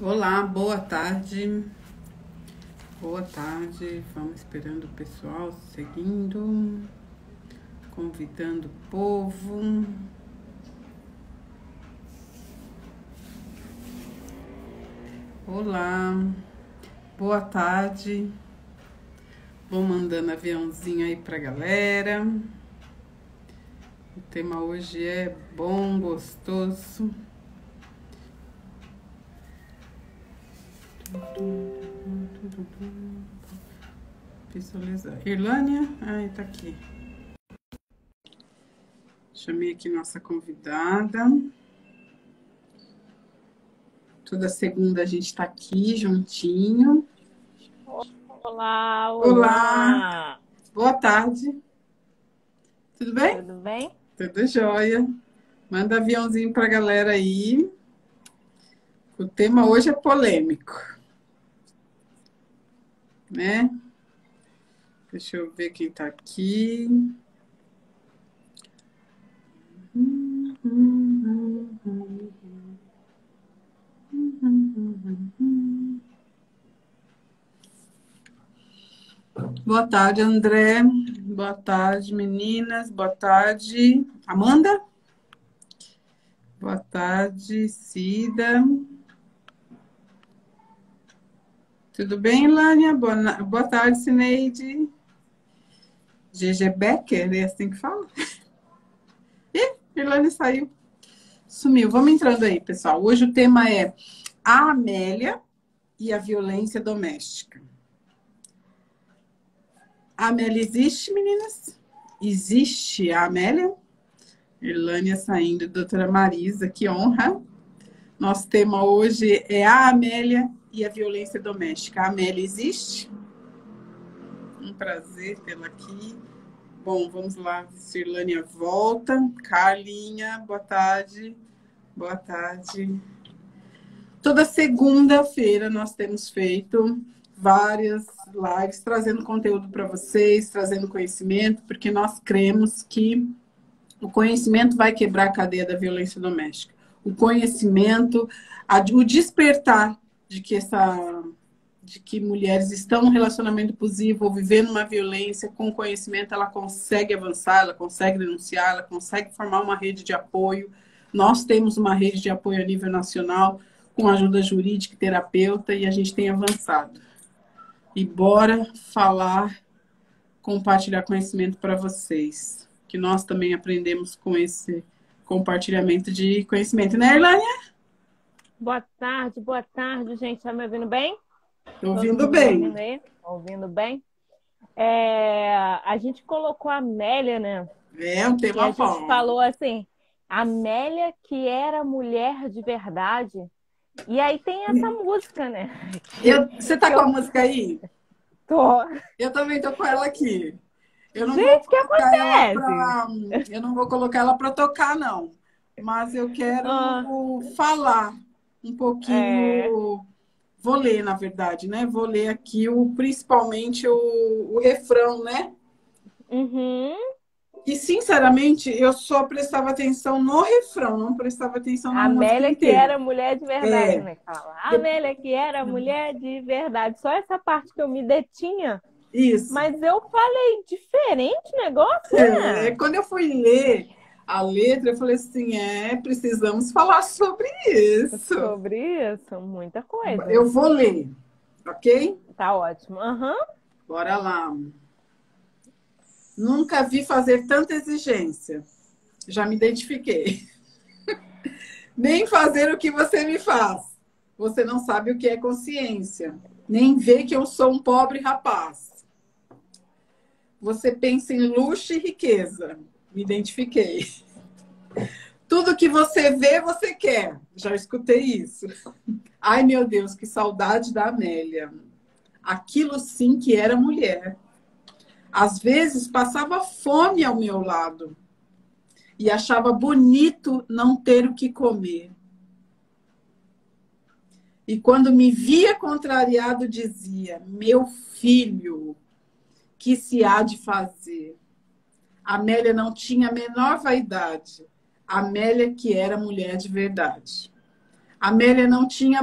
Olá, boa tarde. Boa tarde. Vamos esperando o pessoal seguindo, convidando o povo. Olá, boa tarde. Vou mandando aviãozinho aí pra galera. O tema hoje é bom, gostoso. Visualizar. Irlânia? Ai, tá aqui. Chamei aqui nossa convidada. Toda segunda a gente tá aqui juntinho. Olá, Olá, olá! boa tarde. Tudo bem? Tudo bem? Tudo jóia. Manda aviãozinho pra galera aí. O tema hoje é polêmico, né? Deixa eu ver quem tá aqui. Boa tarde, André. Boa tarde, meninas. Boa tarde, Amanda. Boa tarde, Cida. Tudo bem, Lânia? Boa tarde, Cineide. GG Becker, é assim que fala? Ih, Irlane saiu. Sumiu. Vamos entrando aí, pessoal. Hoje o tema é a Amélia e a violência doméstica. A Amélia existe, meninas? Existe a Amélia? Irlânia saindo, doutora Marisa, que honra. Nosso tema hoje é a Amélia e a violência doméstica. A Amélia existe? Um prazer tê-la aqui. Bom, vamos lá, se Irlânia volta. Carlinha, boa tarde. Boa tarde. Toda segunda-feira nós temos feito várias lives trazendo conteúdo para vocês, trazendo conhecimento, porque nós cremos que o conhecimento vai quebrar a cadeia da violência doméstica. O conhecimento, o despertar de que mulheres estão num relacionamento abusivo ou vivendo uma violência, com conhecimento ela consegue avançar, ela consegue denunciar, ela consegue formar uma rede de apoio. Nós temos uma rede de apoio a nível nacional, com ajuda jurídica e terapeuta, e a gente tem avançado. E bora falar, compartilhar conhecimento para vocês, que nós também aprendemos com esse compartilhamento de conhecimento, né, Irlânia? Boa tarde, gente. Tá me ouvindo bem? Tô Todo ouvindo mundo me ouvindo bem. aí? Ouvindo bem? A gente colocou a Amélia, né? É um Que a tema gente bom. falou assim, Amélia que era mulher de verdade. E aí tem essa música, né? Você tá Que com a eu música aí? tô. Eu também tô com ela aqui. Eu não vou Gente, o que colocar ela acontece? para, eu não vou colocar ela para tocar, não. Mas eu Ah, quero falar um é. pouquinho. Vou ler, na verdade, né? Vou ler aqui principalmente o refrão, né? Uhum. E, sinceramente, eu só prestava atenção no refrão, não prestava atenção na A música Amélia que inteira. era mulher de verdade, É, né? Fala. A de- Amélia que era mulher de verdade. Só essa parte que eu me detinha. isso. Mas eu falei, diferente negócio, É, né? quando eu fui ler a letra, eu falei assim, precisamos falar sobre isso. Sobre isso, muita coisa. Eu vou ler, ok? Tá ótimo. Aham. Bora lá. Nunca vi fazer tanta exigência. Já me identifiquei. Nem fazer o que você me faz. Você não sabe o que é consciência. Nem vê que eu sou um pobre rapaz. Você pensa em luxo e riqueza. Me identifiquei. Tudo que você vê, você quer. Já escutei isso. Ai, meu Deus, que saudade da Amélia. Aquilo sim que era mulher. Às vezes passava fome ao meu lado e achava bonito não ter o que comer. E quando me via contrariado, dizia: meu filho, que se há de fazer? Amélia não tinha a menor vaidade. Amélia que era mulher de verdade. Amélia não tinha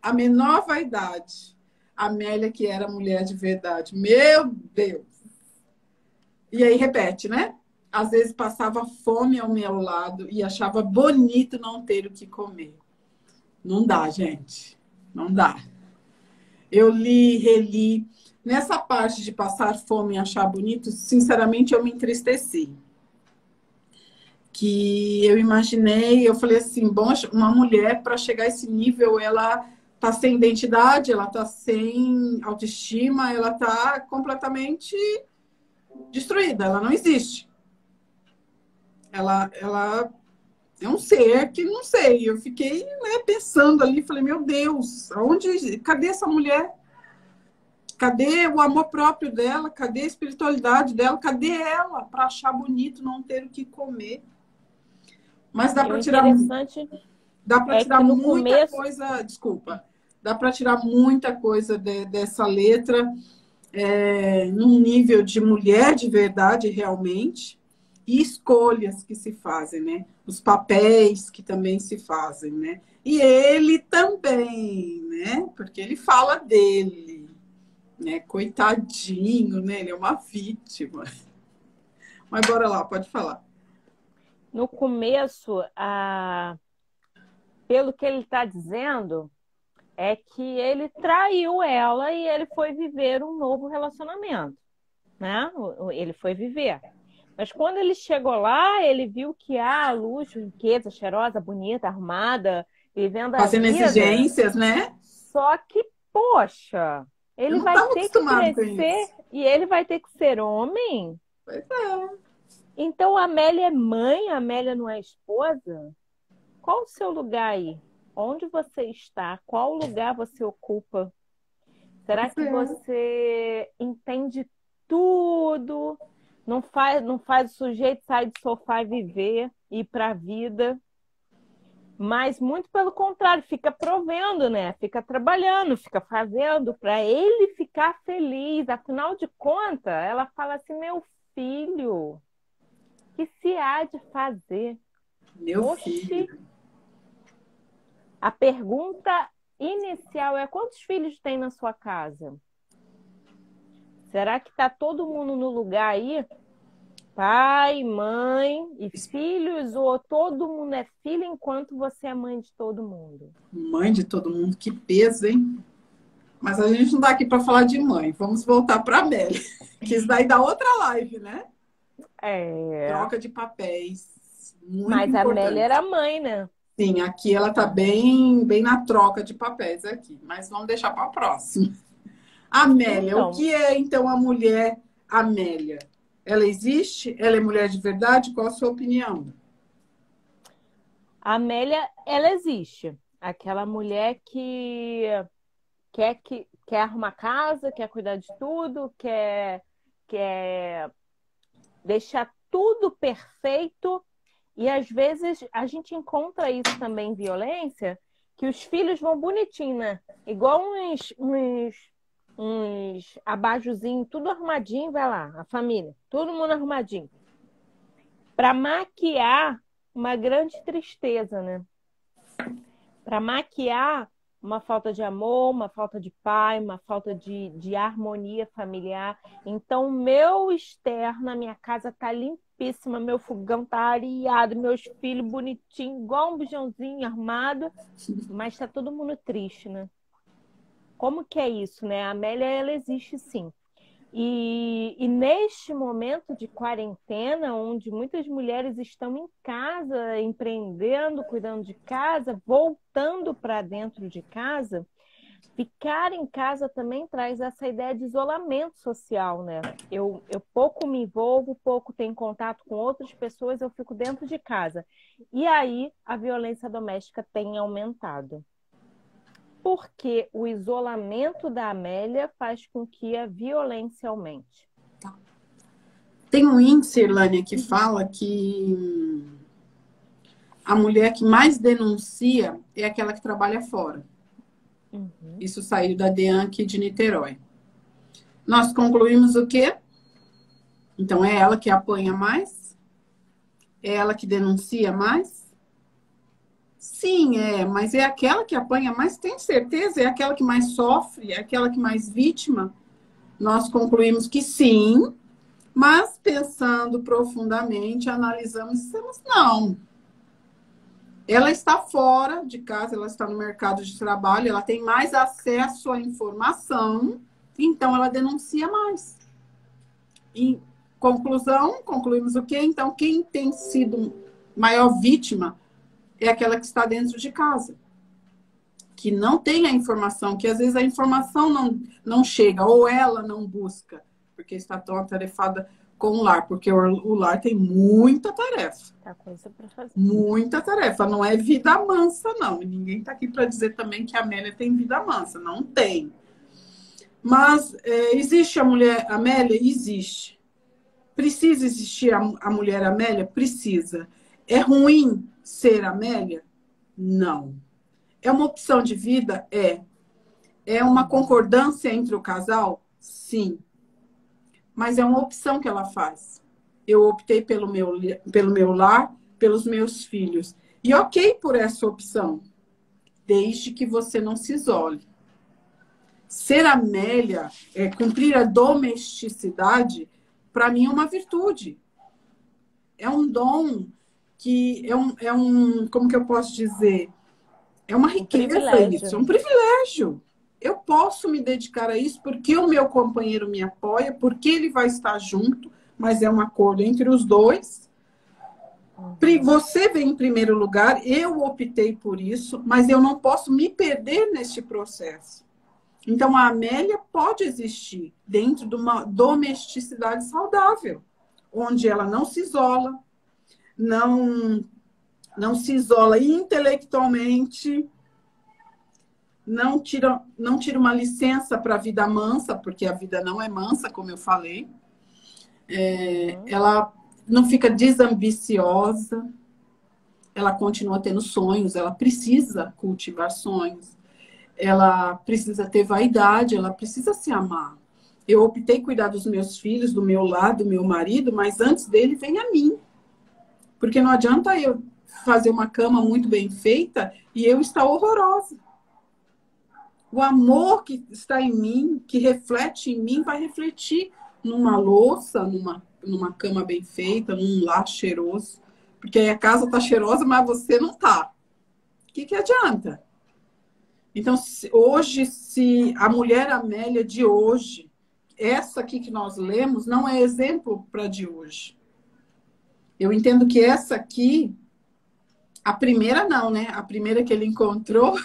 a menor vaidade. Amélia, que era mulher de verdade. Meu Deus! E aí repete, né? Às vezes passava fome ao meu lado e achava bonito não ter o que comer. Não dá, gente. Não dá. Eu li, reli. Nessa parte de passar fome e achar bonito, sinceramente, eu me entristeci. Que eu imaginei, eu falei assim, bom, uma mulher para chegar a esse nível, ela tá sem identidade, ela tá sem autoestima, ela tá completamente destruída, ela não existe. Ela é um ser que não sei. Eu fiquei, né, pensando ali, falei, meu Deus, cadê essa mulher? Cadê o amor próprio dela? Cadê a espiritualidade dela? Cadê ela para achar bonito não ter o que comer? Mas E o interessante dá para é tirar que no muita começo. coisa, desculpa, dá para tirar muita coisa dessa letra, num nível de mulher de verdade, realmente, e escolhas que se fazem, né? Os papéis que também se fazem, né? E ele também, né? Porque ele fala dele, né? Coitadinho, né? Ele é uma vítima. Mas bora lá, pode falar. No começo, pelo que ele está dizendo, é que ele traiu ela e ele foi viver um novo relacionamento, né? Ele foi viver. Mas quando ele chegou lá, ele viu que há luxo, riqueza, cheirosa, bonita, arrumada, vivendo a Fazendo vida. exigências, né? Só que, poxa, Eu ele não vai estava ter que acostumado com crescer isso. e ele vai ter que ser homem. Pois é. Então a Amélia é mãe, a Amélia não é esposa? Qual o seu lugar aí? Onde você está? Qual lugar você ocupa? Será Pois que é. você entende tudo? Não faz o sujeito sair do sofá e viver, ir para a vida? Mas muito pelo contrário, fica provendo, né? Fica trabalhando, fica fazendo para ele ficar feliz. Afinal de contas, ela fala assim: meu filho, que se há de fazer? Meu Oxi, filho. a pergunta inicial é: quantos filhos tem na sua casa? Será que está todo mundo no lugar aí? Pai, mãe e filhos, ou todo mundo é filho enquanto você é mãe de todo mundo? Mãe de todo mundo, que peso, hein? Mas a gente não está aqui para falar de mãe. Vamos voltar para a Amélia. Que isso daí dá outra live, né? É, Troca de papéis. Muito mas a Amélia importante. era mãe, né? Sim, aqui ela está bem, bem na troca de papéis aqui. Mas vamos deixar para a próxima. Amélia, o Então, que é então a mulher Amélia? Ela existe? Ela é mulher de verdade? Qual a sua opinião? a Amélia, ela existe. Aquela mulher que quer arrumar casa, quer cuidar de tudo, quer deixar tudo perfeito. E às vezes a gente encontra isso também em violência, que os filhos vão bonitinho, né? Igual uns abajuzinhos, tudo arrumadinho, vai lá, a família, todo mundo arrumadinho. Para maquiar uma grande tristeza, né? Para maquiar uma falta de amor, uma falta de pai, uma falta de harmonia familiar. Então, o meu externo, a minha casa tá limpíssima, meu fogão tá areado, meus filhos bonitinhos, igual um bujãozinho arrumado, mas tá todo mundo triste, né? Como que é isso, né? A Amélia, ela existe sim. E neste momento de quarentena, onde muitas mulheres estão em casa, empreendendo, cuidando de casa, voltando para dentro de casa, ficar em casa também traz essa ideia de isolamento social, né? Eu pouco me envolvo, pouco tenho contato com outras pessoas, eu fico dentro de casa. E aí a violência doméstica tem aumentado. Porque o isolamento da Amélia faz com que a violência aumente. Tem um índice, Irlânia, que fala que a mulher que mais denuncia é aquela que trabalha fora. Uhum. Isso saiu da DEAN aqui de Niterói. Nós concluímos o quê? Então, é ela que apanha mais? É ela que denuncia mais? Sim, mas é aquela que apanha mais, tem certeza? É aquela que mais sofre? É aquela que mais vítima? Nós concluímos que sim, mas pensando profundamente, analisamos e dissemos não. Ela está fora de casa, ela está no mercado de trabalho, ela tem mais acesso à informação, então ela denuncia mais. Em conclusão, concluímos o quê? Então, quem tem sido maior vítima é aquela que está dentro de casa, que não tem a informação, que às vezes a informação não chega, ou ela não busca, porque está tão atarefada com o lar, porque o lar tem muita tarefa. Tá coisa para fazer. Muita tarefa, não é vida mansa, não. E ninguém está aqui para dizer também que a Amélia tem vida mansa, não tem. Mas existe a mulher Amélia? Existe. Precisa existir a mulher Amélia? Precisa. É ruim ser Amélia? Não. É uma opção de vida? É. É uma concordância entre o casal? Sim. Mas é uma opção que ela faz. Eu optei pelo meu lar, pelos meus filhos. E ok por essa opção, desde que você não se isole. Ser Amélia, cumprir a domesticidade, para mim é uma virtude. É um dom que como que eu posso dizer? É uma riqueza isso, é um privilégio. Eu posso me dedicar a isso porque o meu companheiro me apoia, porque ele vai estar junto, mas é um acordo entre os dois. Você vem em primeiro lugar, eu optei por isso, mas eu não posso me perder neste processo. Então, a Amélia pode existir dentro de uma domesticidade saudável, onde ela não se isola, não se isola intelectualmente, não tira uma licença para a vida mansa, porque a vida não é mansa, como eu falei. Ela não fica desambiciosa, ela continua tendo sonhos, ela precisa cultivar sonhos, ela precisa ter vaidade, ela precisa se amar. Eu optei cuidar dos meus filhos, do meu lar, do meu marido, mas antes dele vem a mim. Porque não adianta eu fazer uma cama muito bem feita e eu estar horrorosa. O amor que está em mim, que reflete em mim, vai refletir numa louça, numa cama bem feita, num lar cheiroso. Porque aí a casa está cheirosa, mas você não está. O que adianta? Então, hoje, se a mulher Amélia de hoje, essa aqui que nós lemos, não é exemplo para de hoje. Eu entendo que essa aqui, a primeira não, né? A primeira que ele encontrou,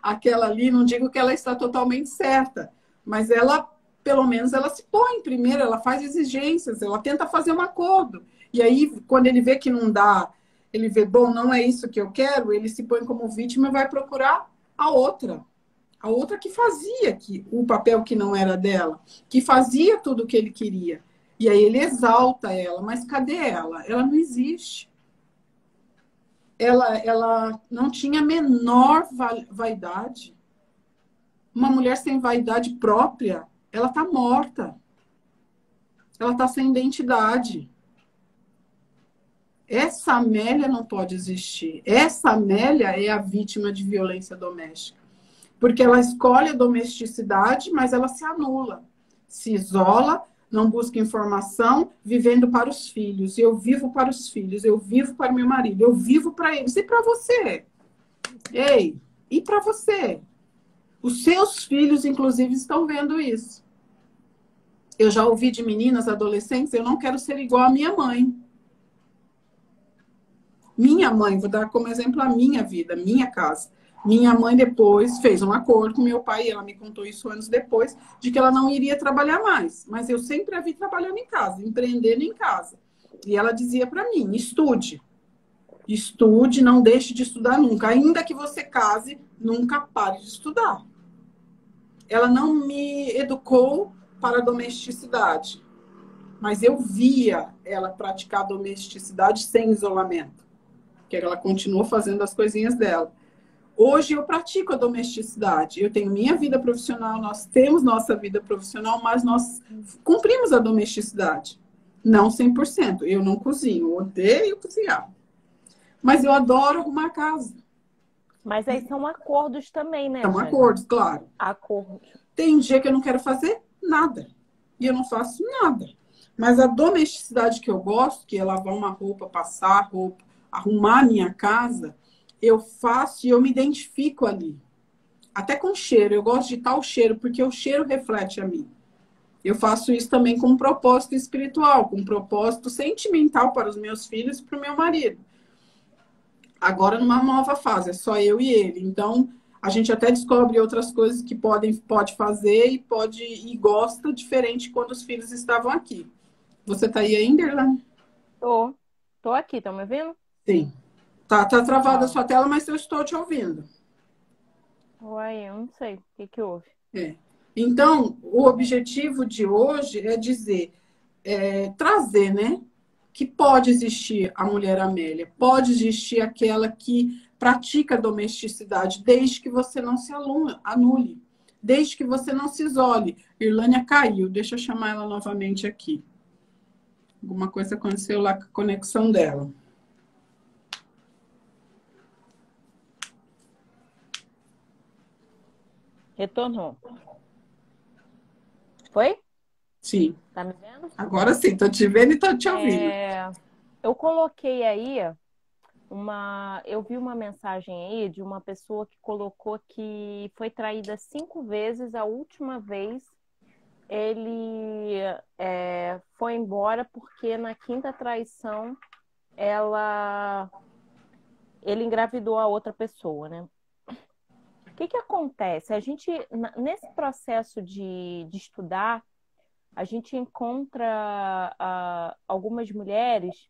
aquela ali, não digo que ela está totalmente certa, mas ela, pelo menos, ela se põe primeiro, ela faz exigências, ela tenta fazer um acordo. E aí, quando ele vê que não dá, ele vê, bom, não é isso que eu quero, ele se põe como vítima e vai procurar a outra que fazia o papel que não era dela, que fazia tudo o que ele queria. E aí ele exalta ela, mas cadê ela? Ela não existe. Ela não tinha a menor vaidade. Uma mulher sem vaidade própria, ela está morta. Ela está sem identidade. Essa Amélia não pode existir. Essa Amélia é a vítima de violência doméstica. Porque ela escolhe a domesticidade, mas ela se anula. Se isola, não busca informação, vivendo para os filhos. Eu vivo para os filhos, eu vivo para meu marido, eu vivo para eles. E para você? Ei, e para você? Os seus filhos, inclusive, estão vendo isso. Eu já ouvi de meninas, adolescentes, eu não quero ser igual à minha mãe. Minha mãe, vou dar como exemplo a minha vida, minha casa. Minha mãe depois fez um acordo com meu pai, e ela me contou isso anos depois, de que ela não iria trabalhar mais. Mas eu sempre a vi trabalhando em casa, empreendendo em casa. E ela dizia para mim, estude. Estude, não deixe de estudar nunca. Ainda que você case, nunca pare de estudar. Ela não me educou para a domesticidade. Mas eu via ela praticar a domesticidade sem isolamento. Porque ela continuou fazendo as coisinhas dela. Hoje eu pratico a domesticidade. Eu tenho minha vida profissional, nós temos nossa vida profissional, mas nós cumprimos a domesticidade. Não 100%. Eu não cozinho, odeio cozinhar. Mas eu adoro arrumar a casa. Mas aí são acordos também, né, São Jane? acordos, claro. Acordos. Tem dia que eu não quero fazer nada. E eu não faço nada. Mas a domesticidade que eu gosto, que é lavar uma roupa, passar roupa, arrumar a minha casa, eu faço e eu me identifico ali. Até com cheiro. Eu gosto de tal cheiro, porque o cheiro reflete a mim. Eu faço isso também com um propósito espiritual, com um propósito sentimental para os meus filhos e para o meu marido. Agora numa nova fase, é só eu e ele. Então, a gente até descobre outras coisas que pode fazer e gosta diferente quando os filhos estavam aqui. Você tá aí ainda, Irlane? Tô aqui, tá me ouvindo? Sim. Tá travada a Ó, sua tela, mas eu estou te ouvindo. uai, eu não sei o que houve. É. Então, o objetivo de hoje é dizer, trazer, né? Que pode existir a mulher Amélia, pode existir aquela que pratica a domesticidade, desde que você não se anule, desde que você não se isole. Irlânia caiu, deixa eu chamar ela novamente aqui. Alguma coisa aconteceu lá com a conexão dela. Retornou. Foi? Sim, Tá me vendo? agora sim, tô te vendo e tô te ouvindo. Eu coloquei aí eu vi uma mensagem aí de uma pessoa que colocou que foi traída 5 vezes, a última vez ele foi embora porque na quinta traição ele engravidou a outra pessoa, né? O que acontece? A gente, nesse processo de estudar, a gente encontra algumas mulheres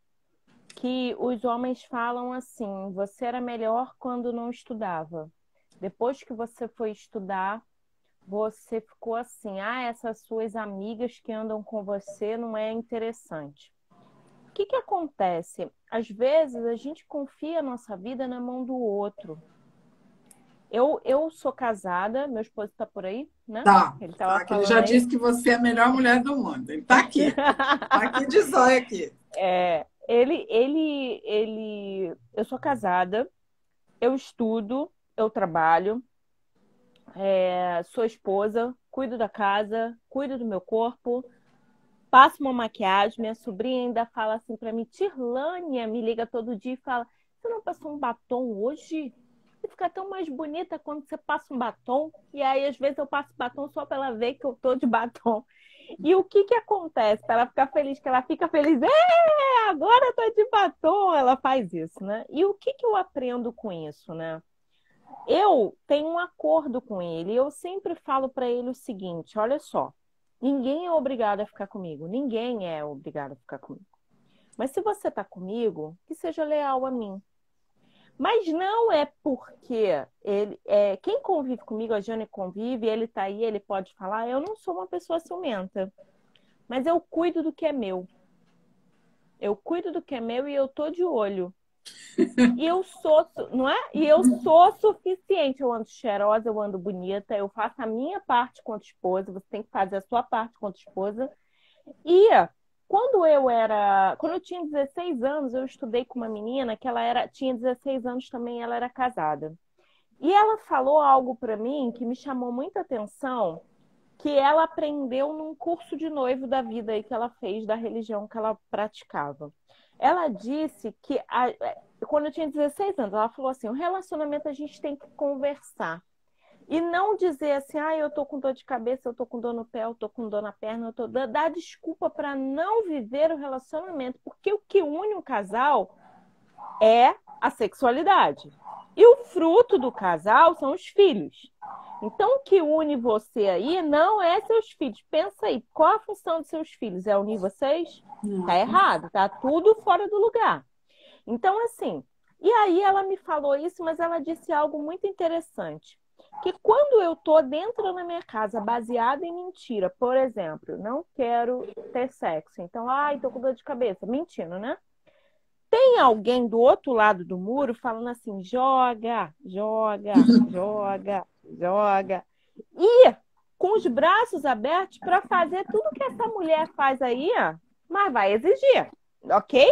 que os homens falam assim: você era melhor quando não estudava. Depois que você foi estudar, você ficou assim: essas suas amigas que andam com você não é interessante. O que acontece? Às vezes a gente confia a nossa vida na mão do outro. Eu sou casada, meu esposo está por aí, né? Tá, Ele estava que ele falando já aí. disse que você é a melhor mulher do mundo. Ele tá aqui. Tá aqui de zóio aqui. Eu sou casada, eu estudo, eu trabalho, sou esposa, cuido da casa, cuido do meu corpo, passo uma maquiagem. Minha sobrinha ainda fala assim para mim: Tirlânia, me liga todo dia e fala: você não passou um batom hoje? Você fica tão mais bonita quando você passa um batom. E aí, às vezes, eu passo batom só para ela ver que eu tô de batom. E o que acontece? Para ela ficar feliz, que ela fica feliz: agora eu tô de batom. Ela faz isso, né? E o que eu aprendo com isso, né? Eu tenho um acordo com ele. Eu sempre falo para ele o seguinte: olha só, ninguém é obrigado a ficar comigo. Ninguém é obrigado a ficar comigo. Mas se você tá comigo, que seja leal a mim. Mas não é porque quem convive comigo, a Jane convive, ele tá aí, ele pode falar: eu não sou uma pessoa ciumenta, mas eu cuido do que é meu. Eu cuido do que é meu e eu tô de olho. E eu sou, não é? E eu sou suficiente. Eu ando cheirosa, eu ando bonita, eu faço a minha parte quanto esposa, você tem que fazer a sua parte quanto esposa. E quando eu tinha 16 anos, eu estudei com uma menina que tinha 16 anos também, ela era casada. E ela falou algo para mim que me chamou muita atenção, que ela aprendeu num curso de noivo da vida aí que ela fez, da religião que ela praticava. Ela disse que quando eu tinha 16 anos, ela falou assim: o relacionamento a gente tem que conversar. E não dizer assim: eu tô com dor de cabeça, eu tô com dor no pé, eu tô com dor na perna, dar desculpa para não viver o relacionamento, porque o que une um casal é a sexualidade. E o fruto do casal são os filhos. Então, o que une você aí não é seus filhos. Pensa aí, qual a função dos seus filhos? É unir vocês? Tá errado, tá tudo fora do lugar. Então, assim, e aí ela me falou isso, mas ela disse algo muito interessante. Que quando eu tô dentro da minha casa, baseada em mentira, por exemplo, não quero ter sexo, então, tô com dor de cabeça, mentindo, né? Tem alguém do outro lado do muro falando assim: joga, joga, joga, joga. E com os braços abertos para fazer tudo que essa mulher faz aí, mas vai exigir, ok?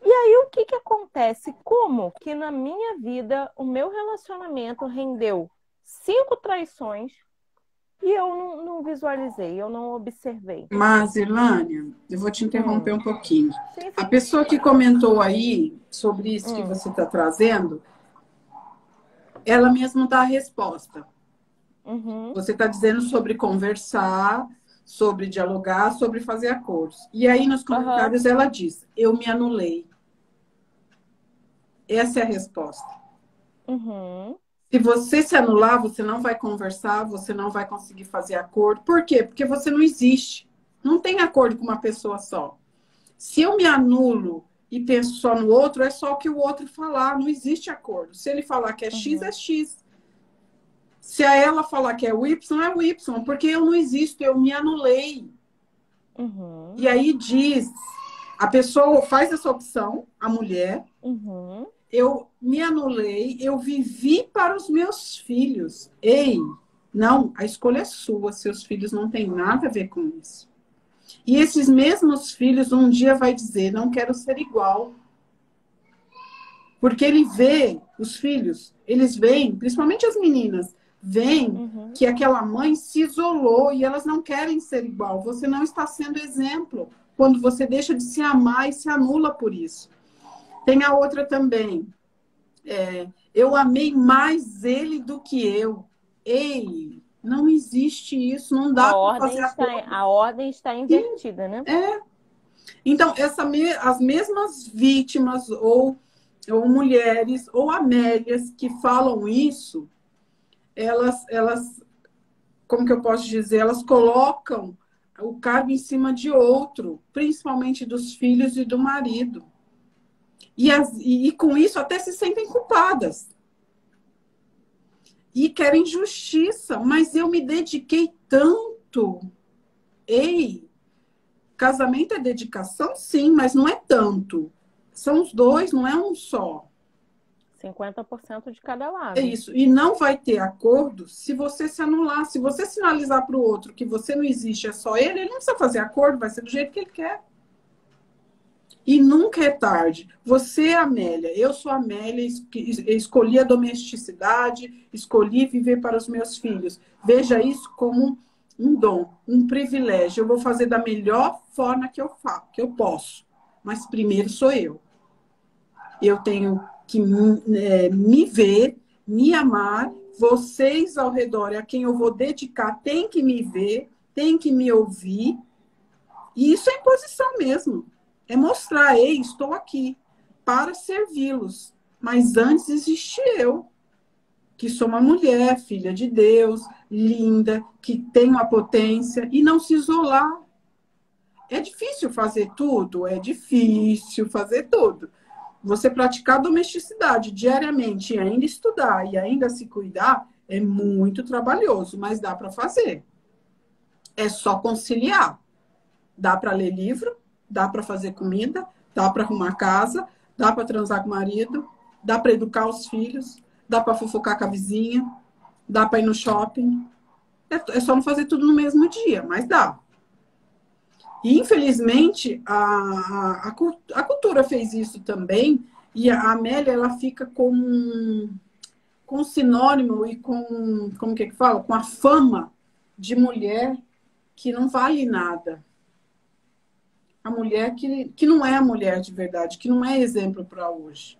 E aí, o que que acontece? Como que na minha vida o meu relacionamento rendeu 5 traições e eu não visualizei, eu não observei? Mas, Irlânia, eu vou te interromper Hum, um pouquinho. sim, A sim. pessoa que comentou aí sobre isso que Hum, você está trazendo, ela mesma dá a resposta. uhum, Você está dizendo sobre conversar, sobre dialogar, sobre fazer acordos. E aí, nos aham, comentários, ela diz: eu me anulei. Essa é a resposta. uhum, Se você se anular, você não vai conversar, você não vai conseguir fazer acordo. Por quê? Porque você não existe. Não tem acordo com uma pessoa só. Se eu me anulo e penso só no outro, é só o que o outro falar. Não existe acordo. Se ele falar que é X, é uhum, X. Se a ela falar que é o Y, é o Y. Porque eu não existo, eu me anulei. uhum, E aí diz, a pessoa faz essa opção, a mulher, uhum. eu me anulei, eu vivi para os meus filhos. Ei, não, a escolha é sua, seus filhos não têm nada a ver com isso. E esses mesmos filhos um dia vai dizer, não quero ser igual. Porque ele vê, os filhos, eles veem, principalmente as meninas, veem Uhum, que aquela mãe se isolou e elas não querem ser igual. Você não está sendo exemplo quando você deixa de se amar e se anula por isso. Tem a outra também. Eu amei mais ele do que eu. Ei, não existe isso, não dá para fazer acordo. a ordem está invertida, né? Então, as mesmas vítimas ou mulheres ou Amélias que falam isso, elas, como que eu posso dizer, elas colocam o cargo em cima de outro, principalmente dos filhos e do marido. E com isso até se sentem culpadas. E querem justiça, mas eu me dediquei tanto. Ei, casamento é dedicação, sim, mas não é tanto. São os dois, não é um só. 50% de cada É lado. isso. E não vai ter acordo se você se anular. Se você sinalizar para o outro que você não existe, é só ele, ele não precisa fazer acordo, vai ser do jeito que ele quer. E nunca é tarde. Você é Amélia, eu sou Amélia, escolhi a domesticidade, escolhi viver para os meus filhos. Veja isso como um dom, um privilégio. Eu vou fazer da melhor forma que eu posso. Mas primeiro sou eu. Eu tenho que me ver, me amar. Vocês ao redor, a quem eu vou dedicar, tem que me ver, tem que me ouvir. E isso é imposição mesmo. É mostrar, ei, estou aqui para servi-los. Mas antes existe eu, que sou uma mulher, filha de Deus, linda, que tem uma potência, e não se isolar. É difícil fazer tudo? É difícil fazer tudo. Você praticar domesticidade diariamente e ainda estudar e ainda se cuidar é muito trabalhoso, mas dá para fazer. É só conciliar. Dá para ler livro, dá para fazer comida, dá para arrumar casa, dá para transar com o marido, dá para educar os filhos, dá para fofocar com a vizinha, dá para ir no shopping. É só não fazer tudo no mesmo dia, mas dá. E, infelizmente, a cultura fez isso também, e a Amélia ela fica com sinônimo e como que fala? Com a fama de mulher que não vale nada. A mulher que não é a mulher de verdade, que não é exemplo para hoje.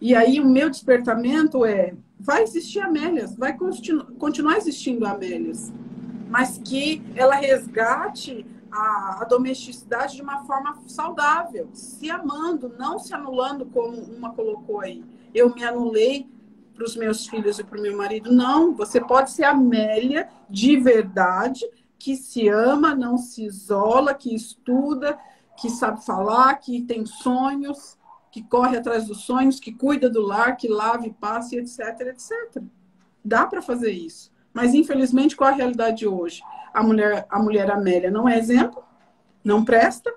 E aí o meu despertamento vai existir Amélias, vai continuar existindo Amélias, mas que ela resgate a domesticidade de uma forma saudável, se amando, não se anulando como uma colocou aí. Eu me anulei para os meus filhos e para o meu marido. Não, você pode ser Amélia de verdade, que se ama, não se isola, que estuda, que sabe falar, que tem sonhos, que corre atrás dos sonhos, que cuida do lar, que lave, passe, etc, etc. Dá para fazer isso. Mas, infelizmente, qual a realidade hoje? A mulher Amélia não é exemplo, não presta,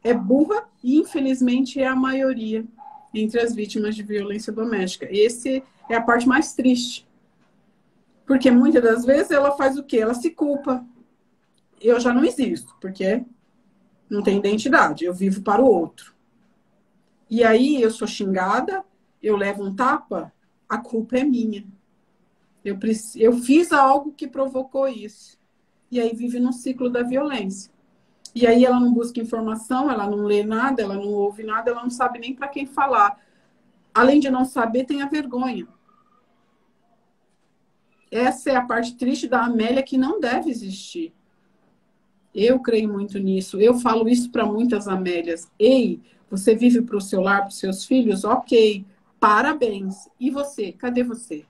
é burra e, infelizmente, é a maioria entre as vítimas de violência doméstica. Esse é a parte mais triste. Porque, muitas das vezes, ela faz o quê? Ela se culpa. Eu já não existo, porque não tenho identidade. Eu vivo para o outro. E aí eu sou xingada, eu levo um tapa, a culpa é minha. Eu fiz algo que provocou isso. E aí vive num ciclo da violência. E aí ela não busca informação, ela não lê nada, ela não ouve nada, ela não sabe nem para quem falar. Além de não saber, tem a vergonha. Essa é a parte triste da Amélia que não deve existir. Eu creio muito nisso. Eu falo isso para muitas Amélias. Ei, você vive para o seu lar, para os seus filhos? Ok, parabéns. E você? Cadê você?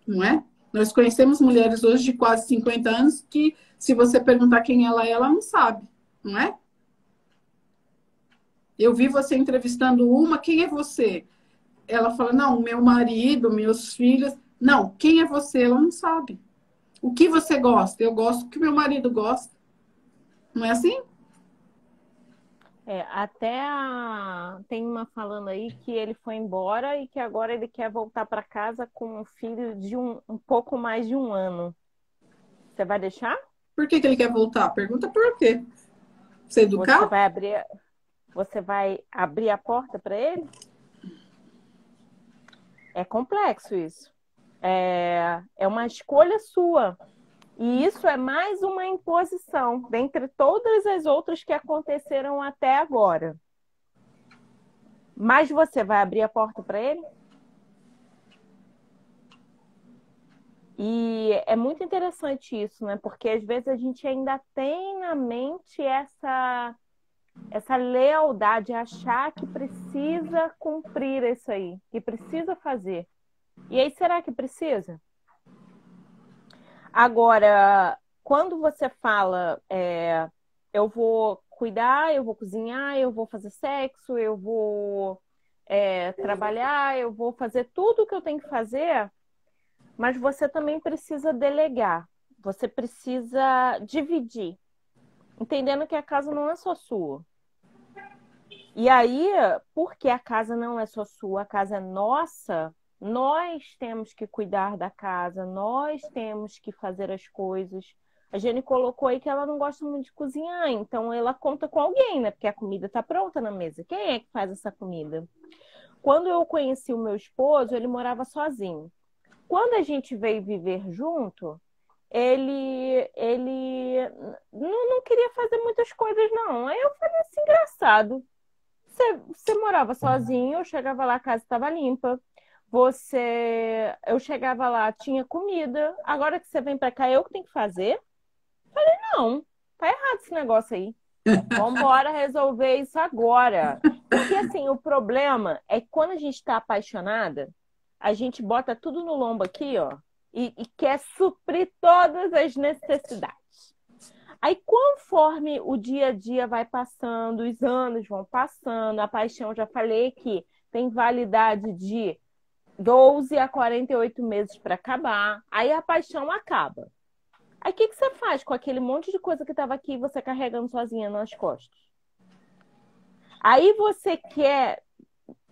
Não é? Nós conhecemos mulheres hoje de quase 50 anos que, se você perguntar quem ela não sabe. Não é? Eu vi você entrevistando uma, quem é você? Ela fala, não, meu marido, meus filhos. Não, quem é você? Ela não sabe. O que você gosta? Eu gosto do que meu marido gosta. Não é assim? Tem uma falando aí que ele foi embora e que agora ele quer voltar para casa com um filho de um pouco mais de 1 ano. Você vai deixar? Por que ele quer voltar? Pergunta por quê. Você educar? Você vai abrir a porta para ele? É complexo isso. É uma escolha sua. E isso é mais uma imposição, dentre todas as outras que aconteceram até agora. Mas você vai abrir a porta para ele? E é muito interessante isso, né? Porque às vezes a gente ainda tem na mente essa lealdade, achar que precisa cumprir isso aí, que precisa fazer. E aí, será que precisa? Agora, quando você fala, eu vou cuidar, eu vou cozinhar, eu vou fazer sexo, eu vou trabalhar, eu vou fazer tudo o que eu tenho que fazer, mas você também precisa delegar, você precisa dividir, entendendo que a casa não é só sua. E aí, porque a casa não é só sua, a casa é nossa, nós temos que cuidar da casa, nós temos que fazer as coisas. A Jenny colocou aí que ela não gosta muito de cozinhar, então ela conta com alguém, né? Porque a comida está pronta na mesa. Quem é que faz essa comida? Quando eu conheci o meu esposo, ele morava sozinho. Quando a gente veio viver junto, ele não queria fazer muitas coisas, não. Aí eu falei assim, engraçado. Você morava sozinho, eu chegava lá, a casa estava limpa. Eu chegava lá, tinha comida. Agora que você vem para cá, eu que tenho que fazer? Falei, não, tá errado esse negócio aí. Vamos embora resolver isso agora. Porque assim, o problema é que quando a gente está apaixonada, a gente bota tudo no lombo aqui, ó, e quer suprir todas as necessidades. Aí, conforme o dia a dia vai passando, os anos vão passando, a paixão, já falei que tem validade de 12 a 48 meses para acabar. Aí a paixão acaba. Aí o que você faz com aquele monte de coisa que estava aqui e você carregando sozinha nas costas? Aí você quer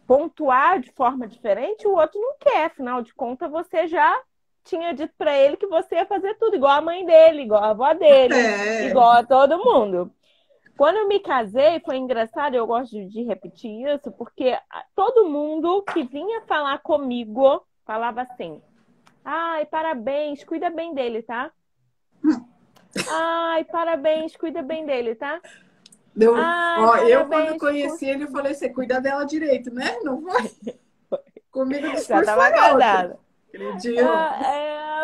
pontuar de forma diferente, o outro não quer. Afinal de contas, você já tinha dito para ele que você ia fazer tudo, igual a mãe dele, igual a avó dele, igual a todo mundo. Quando eu me casei, foi engraçado, eu gosto de repetir isso, porque todo mundo que vinha falar comigo falava assim, ai, parabéns, cuida bem dele, tá? Ai, parabéns, cuida bem dele, tá? Eu quando conheci ele, eu falei, você cuida dela direito, né? Não foi? Comigo o discurso já tava agradada.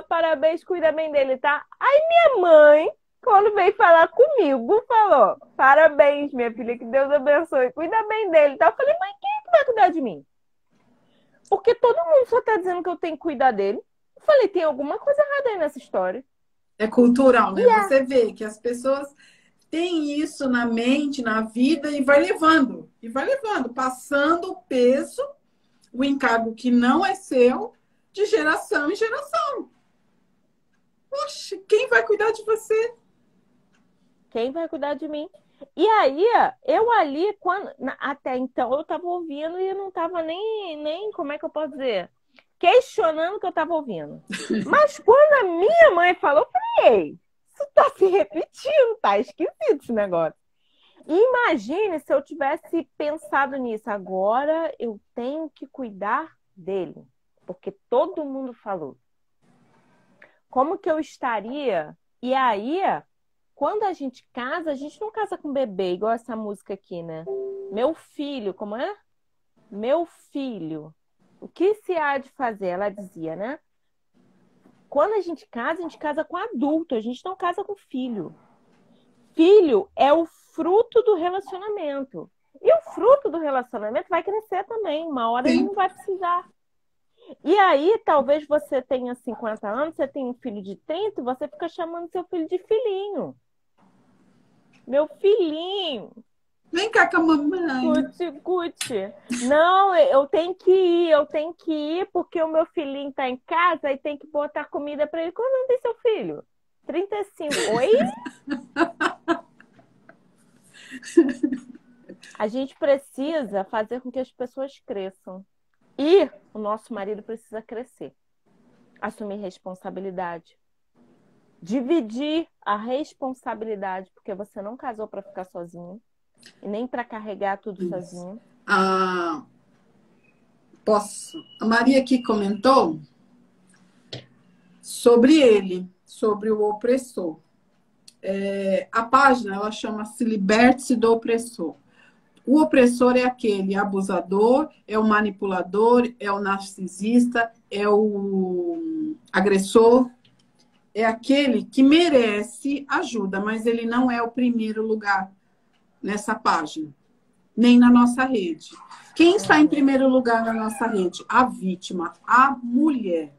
Parabéns, cuida bem dele, tá? Aí minha mãe, quando veio falar comigo, falou, parabéns, minha filha, que Deus abençoe, cuida bem dele, tá? Eu falei, mãe, quem é que vai cuidar de mim? Porque todo mundo só tá dizendo que eu tenho que cuidar dele. Eu falei, tem alguma coisa errada aí nessa história. É cultural, né? Você vê que as pessoas têm isso na mente, na vida, e vai levando, passando o peso, o encargo que não é seu, de geração em geração. Poxa, quem vai cuidar de você? Quem vai cuidar de mim? E aí, eu ali, até então, eu estava ouvindo e eu não estava nem, como é que eu posso dizer? Questionando o que eu estava ouvindo. Mas quando a minha mãe falou, eu falei, ei, isso está se repetindo, tá esquisito esse negócio. Imagine se eu tivesse pensado nisso. Agora eu tenho que cuidar dele, porque todo mundo falou. Como que eu estaria? E aí, quando a gente casa, a gente não casa com bebê, igual essa música aqui, né? Meu filho, como é? Meu filho. O que se há de fazer? Ela dizia, né? Quando a gente casa com adulto, a gente não casa com filho. Filho é o fruto do relacionamento. E o fruto do relacionamento vai crescer também. Uma hora ele Sim. não vai precisar. E aí, talvez você tenha 50 anos, você tem um filho de 30 e você fica chamando seu filho de filhinho. Meu filhinho. Vem cá com a mamãe. Cuti. Não, eu tenho que ir porque o meu filhinho tá em casa e tem que botar comida para ele. Quando não tem seu filho? 35. Oi? A gente precisa fazer com que as pessoas cresçam. E o nosso marido precisa crescer. Assumir responsabilidade. Dividir a responsabilidade, porque você não casou para ficar sozinho e nem para carregar tudo sozinho. Posso? A Maria aqui comentou sobre ele, sobre o opressor. A página, ela chama-se Liberte-se do Opressor. O opressor é aquele abusador, é o manipulador, é o narcisista, é o agressor, é aquele que merece ajuda, mas ele não é o primeiro lugar nessa página, nem na nossa rede. Quem está em primeiro lugar na nossa rede? A vítima, a mulher.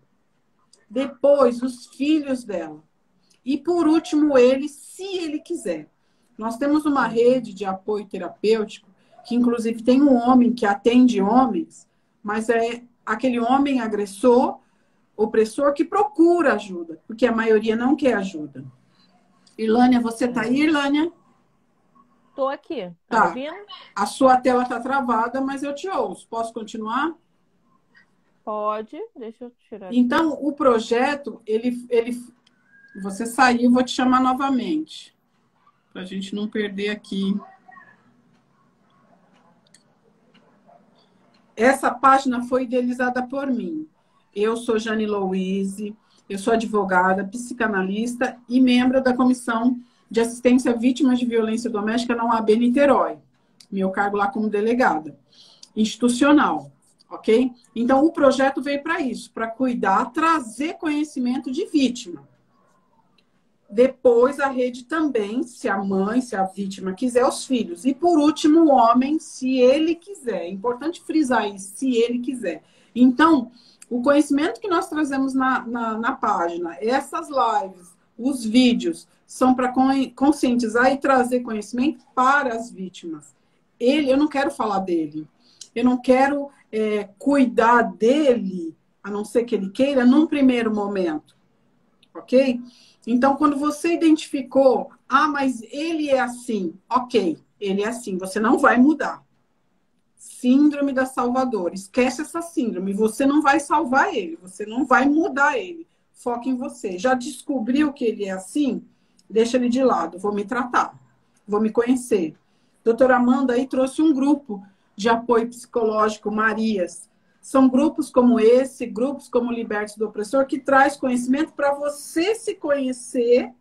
Depois, os filhos dela. E por último, ele, se ele quiser. Nós temos uma rede de apoio terapêutico, que inclusive tem um homem que atende homens, mas é aquele homem agressor, opressor, que procura ajuda, porque a maioria não quer ajuda. Irlânia, você está aí, Irlânia? Estou aqui. Tá. Ouvindo? A sua tela está travada, mas eu te ouço. Posso continuar? Pode. Deixa eu tirar. Então, o projeto, você saiu, vou te chamar novamente, para a gente não perder aqui. Essa página foi idealizada por mim. Eu sou Jane Louise, eu sou advogada, psicanalista e membro da Comissão de Assistência a Vítimas de Violência Doméstica na UAB Niterói. Meu cargo lá como delegada institucional, ok? Então, o projeto veio para isso, para cuidar, trazer conhecimento de vítima. Depois, a rede também, se a mãe, se a vítima quiser, os filhos. E, por último, o homem, se ele quiser. É importante frisar isso, se ele quiser. Então, o conhecimento que nós trazemos na página, essas lives, os vídeos, são para conscientizar e trazer conhecimento para as vítimas. Eu não quero falar dele. Eu não quero cuidar dele, a não ser que ele queira, num primeiro momento. Ok? Então, quando você identificou, mas ele é assim, ok, ele é assim, você não vai mudar. Síndrome da Salvadora, esquece essa síndrome, você não vai salvar ele, você não vai mudar ele, foca em você. Já descobriu que ele é assim? Deixa ele de lado, vou me tratar, vou me conhecer. Doutora Amanda aí trouxe um grupo de apoio psicológico, Marias. São grupos como esse, grupos como Liberte-se do Opressor, que traz conhecimento para você se conhecer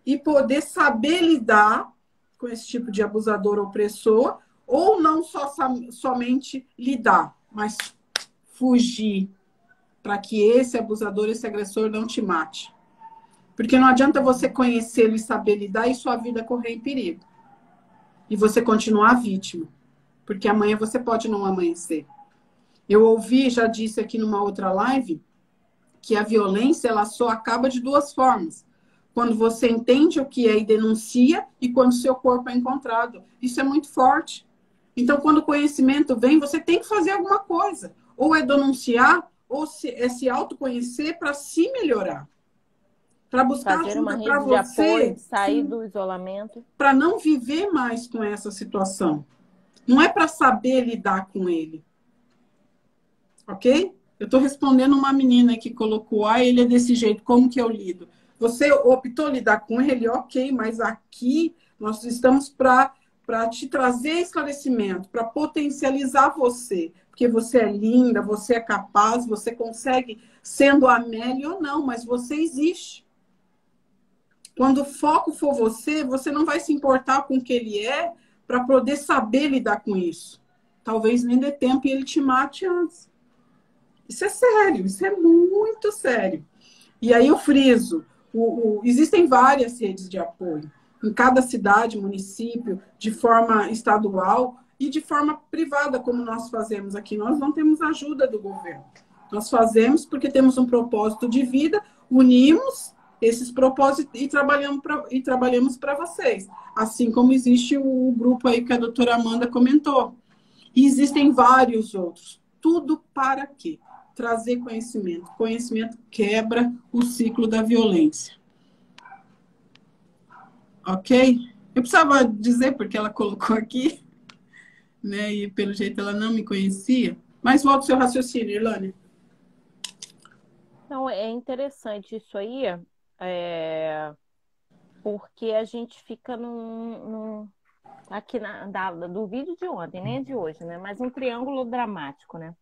e poder saber lidar com esse tipo de abusador opressor, ou não somente lidar, mas fugir, para que esse abusador, esse agressor não te mate. Porque não adianta você conhecê-lo e saber lidar e sua vida correr em perigo. E você continuar vítima. Porque amanhã você pode não amanhecer. Eu ouvi, já disse aqui numa outra live, que a violência ela só acaba de duas formas. Quando você entende o que é e denuncia, e quando seu corpo é encontrado. Isso é muito forte. Então, quando o conhecimento vem, você tem que fazer alguma coisa. Ou é denunciar, ou se autoconhecer para se melhorar. Para buscar fazer uma ajuda para rede de você. apoio, sair sim, do isolamento. Para não viver mais com essa situação. Não é para saber lidar com ele. Ok? Eu estou respondendo uma menina que colocou, ele é desse jeito, como que eu lido? Você optou lidar com ele, ok, mas aqui nós estamos para para te trazer esclarecimento, para potencializar você. Porque você é linda, você é capaz, você consegue, sendo a Amélia ou não, mas você existe. Quando o foco for você, você não vai se importar com o que ele é para poder saber lidar com isso. Talvez nem dê tempo e ele te mate antes. Isso é sério, isso é muito sério. E aí eu friso, existem várias redes de apoio, em cada cidade, município, de forma estadual e de forma privada, como nós fazemos aqui. Nós não temos ajuda do governo. Nós fazemos porque temos um propósito de vida, unimos esses propósitos e trabalhamos para vocês. Assim como existe o grupo aí que a doutora Amanda comentou. E existem vários outros. Tudo para quê? Trazer conhecimento. Conhecimento quebra o ciclo da violência. Ok? Eu precisava dizer porque ela colocou aqui, né? E pelo jeito ela não me conhecia. Mas volta ao seu raciocínio, Irlane. Então, é interessante isso aí, porque a gente fica aqui do vídeo de ontem, nem de hoje, né? Mas um triângulo dramático, né?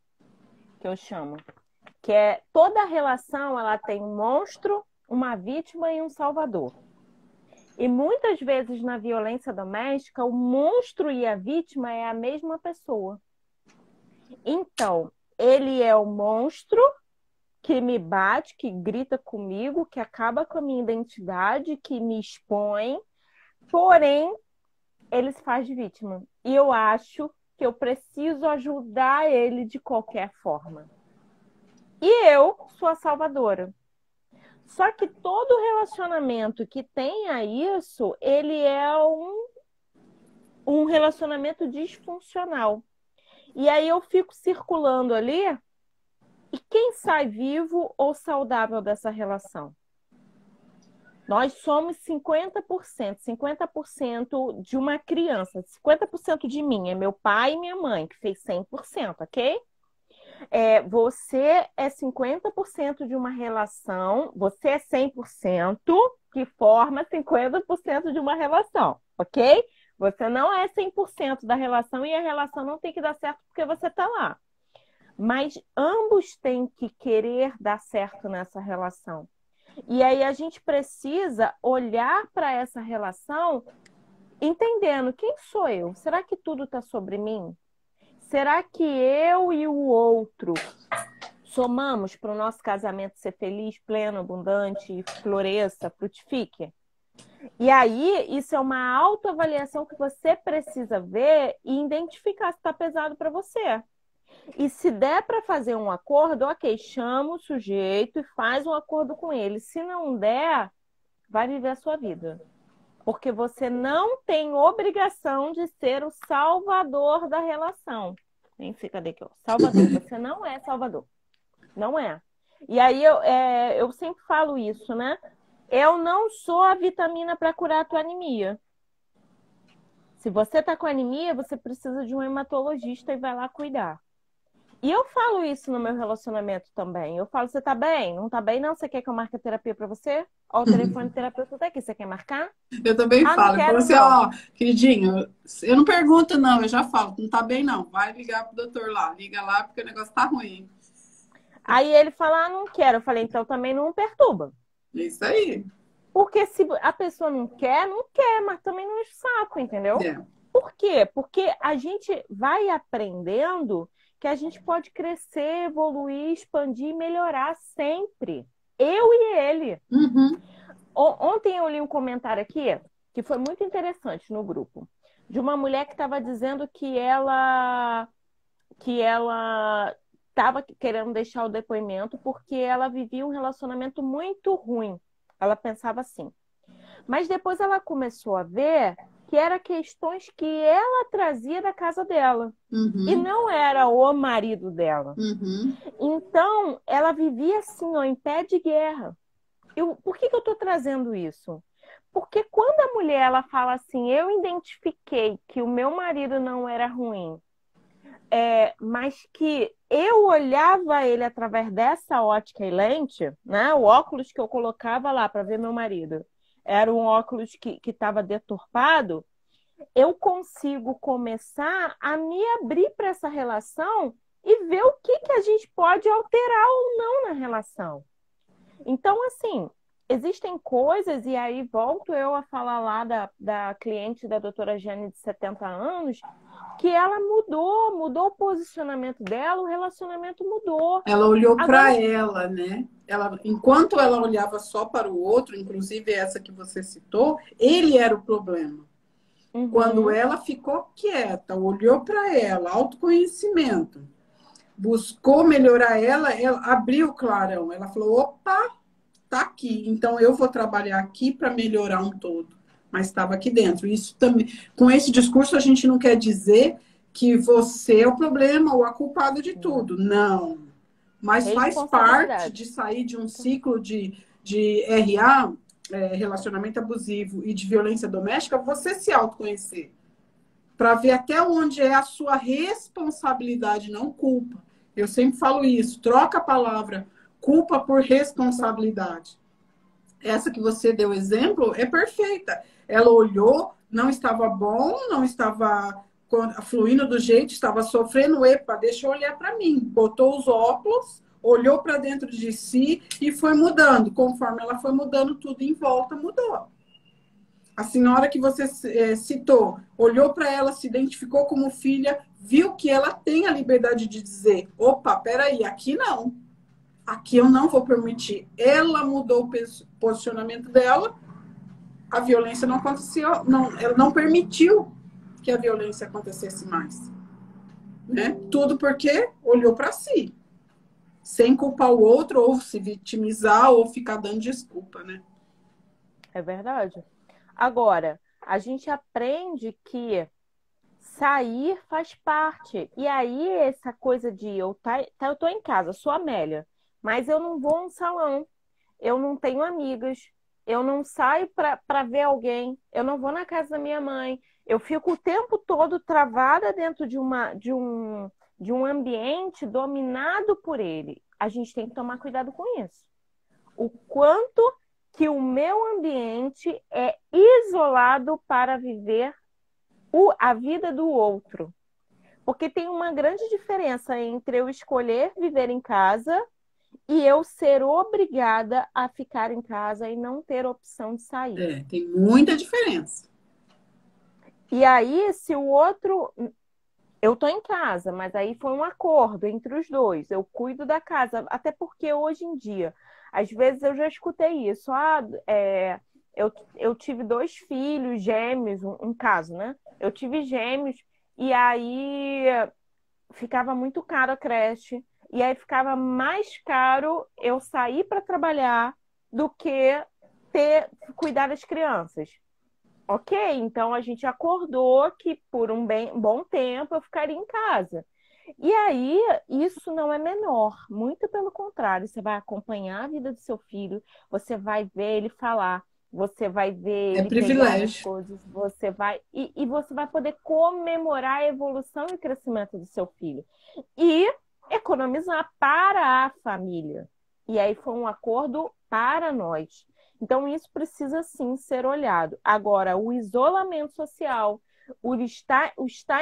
Que eu chamo. Que é toda relação, ela tem um monstro, uma vítima e um salvador. E muitas vezes na violência doméstica, o monstro e a vítima é a mesma pessoa. Então, ele é o monstro que me bate, que grita comigo, que acaba com a minha identidade, que me expõe, porém, ele se faz de vítima. E eu acho que eu preciso ajudar ele de qualquer forma. E eu sou a salvadora. Só que todo relacionamento que tenha isso, ele é um relacionamento disfuncional. E aí eu fico circulando ali, e quem sai vivo ou saudável dessa relação? Nós somos 50% de uma criança. 50% de mim é meu pai e minha mãe, que fez 100%, ok? Você é 50% de uma relação, você é 100% que forma 50% de uma relação, ok? Você não é 100% da relação e a relação não tem que dar certo porque você está lá. Mas ambos têm que querer dar certo nessa relação. E aí a gente precisa olhar para essa relação entendendo quem sou eu? Será que tudo está sobre mim? Será que eu e o outro somamos para o nosso casamento ser feliz, pleno, abundante, floresça, frutifique? E aí, isso é uma autoavaliação que você precisa ver e identificar se está pesado para você. E se der para fazer um acordo, ok, chama o sujeito e faz um acordo com ele. Se não der, vai viver a sua vida. Porque você não tem obrigação de ser o salvador da relação. Nem fica aqui, ó. Salvador. Você não é salvador. Não é. E aí eu sempre falo isso, né? Eu não sou a vitamina para curar a tua anemia. Se você tá com anemia, você precisa de um hematologista e vai lá cuidar. E eu falo isso no meu relacionamento também. Eu falo, você tá bem? Não tá bem, não? Você quer que eu marque a terapia pra você? Ó, o telefone terapeuta tá aqui. Você quer marcar? Eu também falo. Não quero, você, não. ó, queridinho, eu não pergunto, não, eu já falo, não tá bem, não. Vai ligar pro doutor lá. Liga lá, porque o negócio tá ruim. Aí ele fala, não quero. Eu falei, então também não perturba. Isso aí. Porque se a pessoa não quer, mas também não enche o saco, entendeu? Por quê? Porque a gente vai aprendendo que a gente pode crescer, evoluir, expandir e melhorar sempre. Eu e ele. Uhum. Ontem eu li um comentário aqui que foi muito interessante no grupo, de uma mulher que estava dizendo que ela estava querendo deixar o depoimento porque ela vivia um relacionamento muito ruim. Ela pensava assim. Mas depois ela começou a ver que eram questões que ela trazia da casa dela. Uhum. E não era o marido dela. Uhum. Então, ela vivia assim, ó, em pé de guerra. Por que eu estou trazendo isso? Porque quando a mulher ela fala assim, eu identifiquei que o meu marido não era ruim, mas que eu olhava ele através dessa ótica e lente, né? O óculos que eu colocava lá para ver meu marido era um óculos que estava deturpado, eu consigo começar a me abrir para essa relação e ver o que que a gente pode alterar ou não na relação. Então, assim, existem coisas, e aí volto eu a falar lá da cliente da doutora Jane de 70 anos, que ela mudou o posicionamento dela, o relacionamento mudou. Ela olhou para Agora, ela, né? Enquanto ela olhava só para o outro, inclusive essa que você citou, ele era o problema. Quando uhum, ela ficou quieta, olhou para ela, autoconhecimento, buscou melhorar ela abriu o clarão. Ela falou: opa, tá aqui. Então eu vou trabalhar aqui para melhorar um todo. Mas estava aqui dentro. Isso também, com esse discurso, a gente não quer dizer que você é o problema ou a culpada de tudo. Não. Mas faz parte responsabilidade. de sair de um ciclo de RA, relacionamento abusivo, e de violência doméstica, você se autoconhecer. Para ver até onde é a sua responsabilidade, não culpa. Eu sempre falo isso. Troca a palavra culpa por responsabilidade. Essa que você deu exemplo é perfeita. Ela olhou, não estava bom, não estava fluindo do jeito, estava sofrendo, epa, deixa eu olhar para mim. Botou os óculos, olhou para dentro de si e foi mudando. Conforme ela foi mudando, tudo em volta mudou. A senhora que você citou, olhou para ela, se identificou como filha, viu que ela tem a liberdade de dizer: opa, peraí, aqui não. Aqui eu não vou permitir. Ela mudou o posicionamento dela, a violência não aconteceu, não, ela não permitiu que a violência acontecesse mais. Né? Tudo porque olhou para si, sem culpar o outro, ou se vitimizar, ou ficar dando desculpa, né? É verdade. Agora, a gente aprende que sair faz parte. E aí, essa coisa de eu tô em casa, sou Amélia, mas eu não vou a um salão, eu não tenho amigas, eu não saio para ver alguém, eu não vou na casa da minha mãe, eu fico o tempo todo travada dentro de um ambiente dominado por ele. A gente tem que tomar cuidado com isso. O quanto que o meu ambiente é isolado para viver a vida do outro. Porque tem uma grande diferença entre eu escolher viver em casa e eu ser obrigada a ficar em casa e não ter opção de sair. Tem muita diferença. E aí, se o outro. Eu tô em casa, mas aí foi um acordo entre os dois. Eu cuido da casa, até porque hoje em dia, às vezes eu já escutei isso. Eu tive dois filhos gêmeos, um caso, né? Eu tive gêmeos e aí ficava muito caro a creche. E aí ficava mais caro eu sair para trabalhar do que cuidar das crianças. Ok, então a gente acordou que por bom tempo eu ficaria em casa. E aí, isso não é menor, muito pelo contrário, você vai acompanhar a vida do seu filho, você vai ver ele falar, você vai ver É ele pegar nas privilégio. coisas, e você vai poder comemorar a evolução e crescimento do seu filho. E economizar para a família. E aí foi um acordo para nós. Então, isso precisa sim ser olhado. Agora, o isolamento social, o estar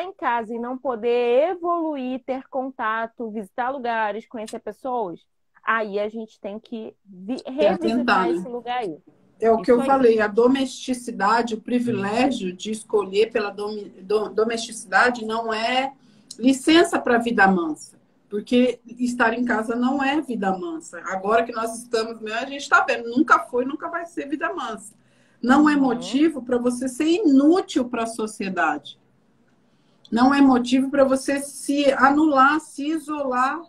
em casa e não poder evoluir, ter contato, visitar lugares, conhecer pessoas, aí a gente tem que Atentar, revisitar né? esse lugar aí. É o que Isso eu aí. falei, a domesticidade, o privilégio de escolher pela domesticidade não é licença para vida mansa. Porque estar em casa não é vida mansa. Agora que nós estamos, a gente está vendo, nunca foi, nunca vai ser vida mansa. Não é Uhum. motivo para você ser inútil para a sociedade. Não é motivo para você se anular, se isolar,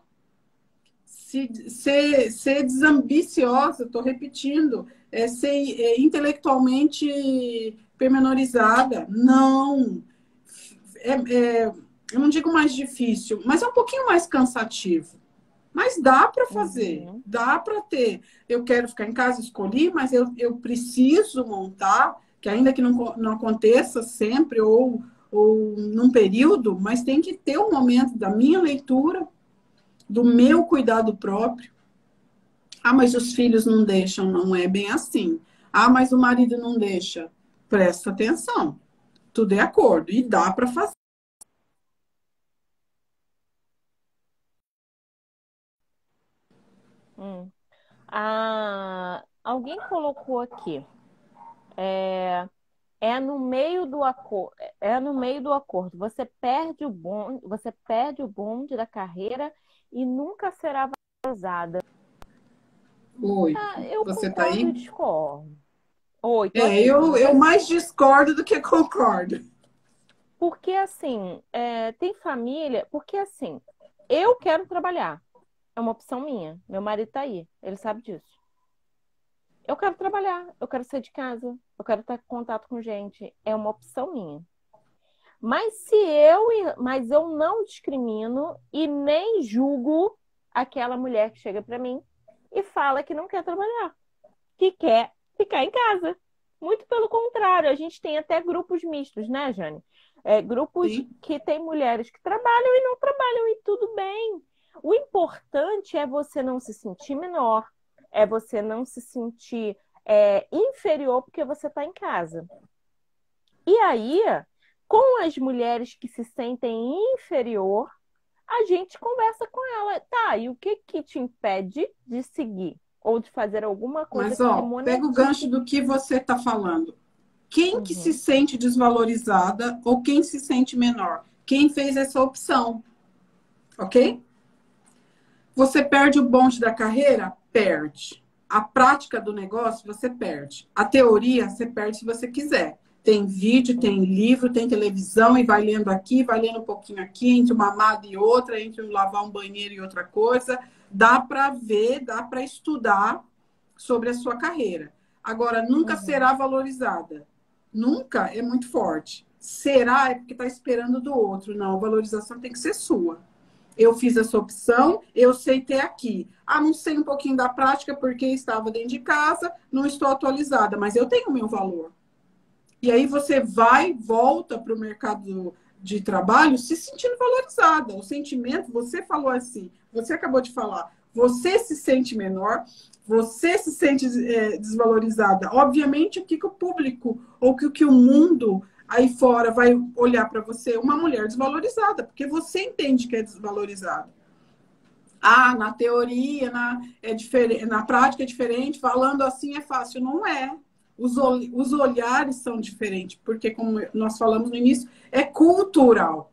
ser desambiciosa, estou repetindo, ser intelectualmente pormenorizada. Não. É, eu não digo mais difícil, mas é um pouquinho mais cansativo. Mas dá para fazer, Uhum. dá para ter. Eu quero ficar em casa, escolhi, mas eu preciso montar, que ainda que não aconteça sempre ou num período, mas tem que ter um momento da minha leitura, do meu cuidado próprio. Ah, mas os filhos não deixam, não é bem assim. Ah, mas o marido não deixa. Presta atenção. Tudo é acordo. E dá para fazer. Hum. Alguém colocou aqui. É no meio do acordo. É no meio do acordo. Você perde o bonde da carreira e nunca será valorizada. Oi, Eu você tá concordo aí? e discordo. Oi, tô É, aqui. Você tá eu me... mais discordo do que concordo. Porque assim, tem família. Porque assim, eu quero trabalhar. É uma opção minha. Meu marido tá aí. Ele sabe disso. Eu quero trabalhar. Eu quero sair de casa. Eu quero estar em contato com gente. É uma opção minha. Mas eu não discrimino e nem julgo aquela mulher que chega para mim e fala que não quer trabalhar, que quer ficar em casa. Muito pelo contrário, a gente tem até grupos mistos, né, Jane? Grupos Sim. que tem mulheres que trabalham e não trabalham e tudo bem. O importante é você não se sentir menor, é você não se sentir inferior porque você está em casa. E aí, com as mulheres que se sentem inferior, a gente conversa com ela. Tá, e o que que te impede de seguir? Ou de fazer alguma coisa Mas, que ó, pega o gancho monetize? do que você está falando. Quem que se Uhum, sente desvalorizada ou quem se sente menor? Quem fez essa opção, ok? Você perde o bonde da carreira? Perde. A prática do negócio, você perde. A teoria, você perde se você quiser. Tem vídeo, tem livro, tem televisão e vai lendo aqui, vai lendo um pouquinho aqui, entre uma amada e outra, entre lavar um banheiro e outra coisa. Dá para ver, dá para estudar sobre a sua carreira. Agora, nunca uhum. será valorizada. Nunca é muito forte. Será é porque está esperando do outro. Não, a valorização tem que ser sua. Eu fiz essa opção, eu sei ter aqui. Ah, não sei um pouquinho da prática porque estava dentro de casa, não estou atualizada, mas eu tenho o meu valor. E aí você vai, volta para o mercado de trabalho se sentindo valorizada. O sentimento, você falou assim, você acabou de falar, você se sente menor, você se sente desvalorizada. Obviamente, o que o público ou o que o mundo aí fora vai olhar para você? Uma mulher desvalorizada, porque você entende que é desvalorizada. Ah, na teoria, é diferente, na prática é diferente, falando assim é fácil. Não é. Os olhares são diferentes, porque, como nós falamos no início, é cultural.